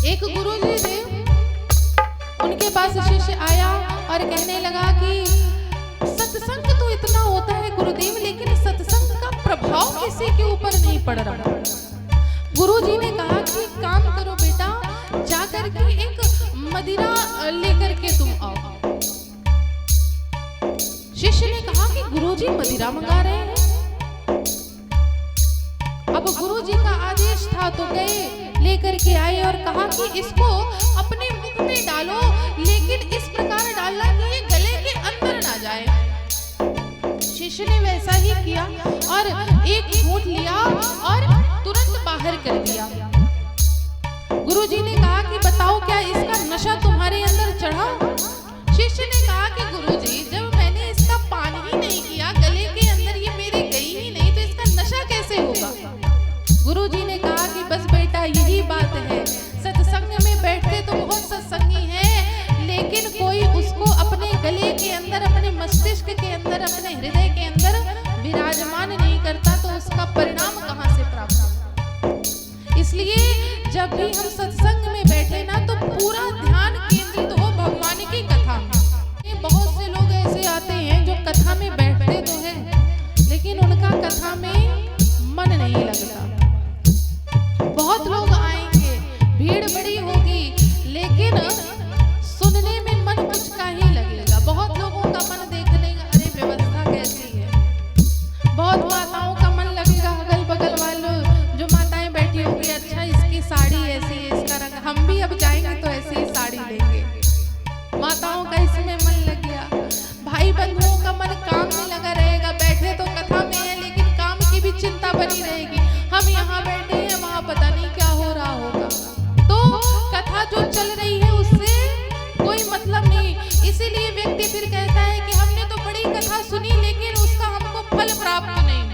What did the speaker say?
एक गुरुजी थे, उनके पास शिष्य आया और कहने लगा कि सत्संग तो इतना होता है गुरुदेव, लेकिन सत्संग का प्रभाव किसी के ऊपर नहीं पड़ रहा। गुरुजी ने कहा कि काम करो बेटा, जाकर के एक मदिरा लेकर के तुम आओ। शिष्य ने कहा कि गुरुजी मदिरा मंगा रहे हैं। अब गुरुजी का आदेश था तो गए, लेकर के आए और कहा कि इसको अपने मुख में डालो, लेकिन इस प्रकार डालना कि ये गले के अंदर ना जाए। शिष्य ने वैसा ही किया और एक घूंट लिया और तुरंत बाहर कर दिया। गुरुजी ने कहा कि बताओ क्या इसका नशा तुम्हारे अंदर चढ़ा? शिष्य ने कहा कि गुरुजी जब मैंने इसका पान ही नहीं किया, गले के अंदर ये मेरे गई ही नहीं, तो इसका नशा कैसे होगा? गुरुजी ने कहा कि बस बेटा यही बात है, सत्संग में बैठते तो बहुत सत्संगी हैं, लेकिन कोई उसको अपने गले के अंदर, अपने मस्तिष्क के अंदर, अपने हृदय के अंदर विराजमान नहीं करता, तो उसका परिणाम कहां से प्राप्त होगा? इसलिए जब भी हम सत्संग में बैठे ना, तो पूरा ध्यान केंद्रित हो भगवान की कथा में। बहुत से लोग ऐसे आते हैं जो कथा में बैठते तो हैं, लेकिन उनका कथा में मन नहीं लगता। बहुत लोग आएंगे, भीड़ बड़ी होगी, लेकिन सुनने में मन कुछ का ही लगेगा। बहुत लोगों का मन देख लेगा, अरे व्यवस्था कैसी है। बहुत माताओं का मन लगेगा, अगल बगल वालों जो माताएं बैठी होंगी, अच्छा इसकी साड़ी ऐसी है, इसका रंग, हम भी अब जाएंगे तो ऐसी ही साड़ी लेंगे। माताओं का इसमें मन लग गया। भाई बंधुओं का मन काम में लगा रहेगा, बैठे तो कथा में है, लेकिन काम की भी चिंता बनी रहेगी। हम यहाँ बैठे हैं, वहाँ पता नहीं क्या हो रहा होगा। तो कथा जो चल रही है उससे कोई मतलब नहीं। इसीलिए व्यक्ति फिर कहता है कि हमने तो बड़ी कथा सुनी, लेकिन उसका हमको फल प्राप्त नहीं।